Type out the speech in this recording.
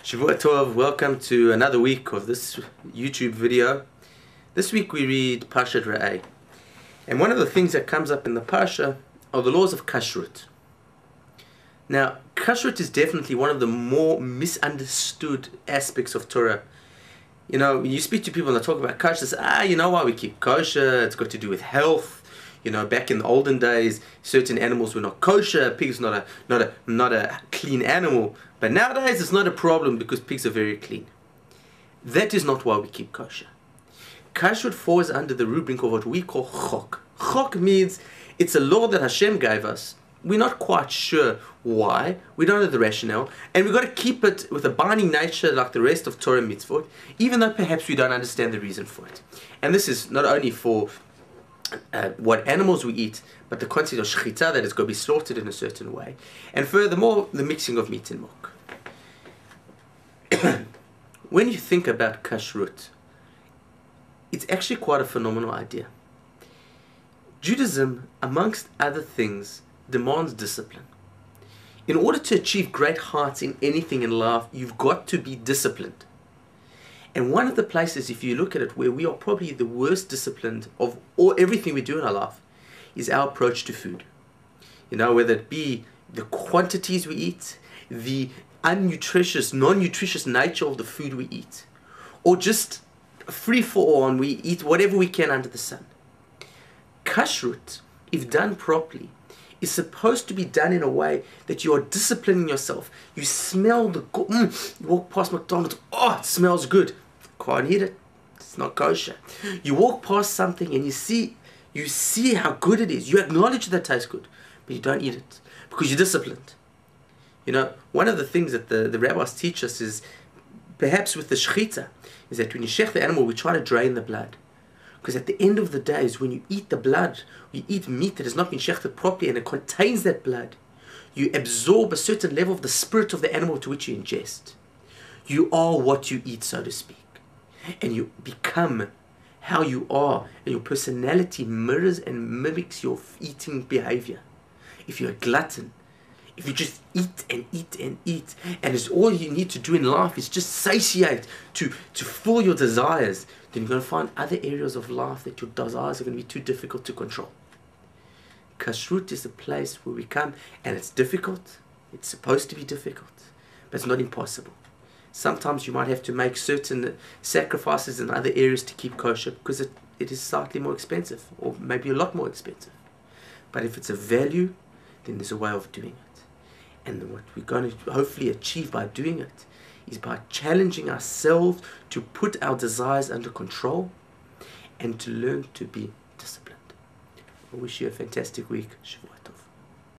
Shavua Tov, welcome to another week of this YouTube video. This week we read Parshat Re'eh. And one of the things that comes up in the parsha are the laws of kashrut. Now, kashrut is definitely one of the more misunderstood aspects of Torah. You know, you speak to people and they talk about kosher, they say, you know why we keep kosher? It's got to do with health. You know, back in the olden days, certain animals were not kosher. Pig's not a clean animal. But nowadays, it's not a problem because pigs are very clean. That is not why we keep kosher. Kashrut falls under the rubric of what we call chok. Chok means it's a law that Hashem gave us. We're not quite sure why. We don't know the rationale. And we've got to keep it with a binding nature like the rest of Torah mitzvot, even though perhaps we don't understand the reason for it. And this is not only for what animals we eat, but the concept of shechita, that it's got to be slaughtered in a certain way. And furthermore, the mixing of meat and milk. When you think about kashrut, it's actually quite a phenomenal idea. Judaism, amongst other things, demands discipline. In order to achieve great heights in anything in life, you've got to be disciplined. And one of the places, if you look at it, where we are probably the worst disciplined of everything we do in our life, is our approach to food. You know, whether it be the quantities we eat, the unnutritious, non-nutritious nature of the food we eat, or just free for all, and we eat whatever we can under the sun. Kashrut, if done properly, is supposed to be done in a way that you are disciplining yourself. You smell the good. You walk past McDonald's, oh, it smells good. Can't eat it. It's not kosher. You walk past something and you see how good it is. You acknowledge that it tastes good, but you don't eat it because you're disciplined. You know, one of the things that the rabbis teach us is, perhaps with the shechita, is that when you shech the animal, we try to drain the blood. Because at the end of the day, is when you eat the blood, you eat meat that has not been shechted properly and it contains that blood, you absorb a certain level of the spirit of the animal to which you ingest. You are what you eat, so to speak. And you become how you are, and your personality mirrors and mimics your eating behavior. If you're a glutton, if you just eat and eat and eat, and it's all you need to do in life is just satiate to fill your desires, then you're going to find other areas of life that your desires are going to be too difficult to control. Kashrut is a place where we come, and it's difficult. It's supposed to be difficult, but it's not impossible. Sometimes you might have to make certain sacrifices in other areas to keep kosher because it is slightly more expensive, or maybe a lot more expensive. But if it's a value, then there's a way of doing it. And what we're going to hopefully achieve by doing it is by challenging ourselves to put our desires under control and to learn to be disciplined. I wish you a fantastic week. Shavua Tov.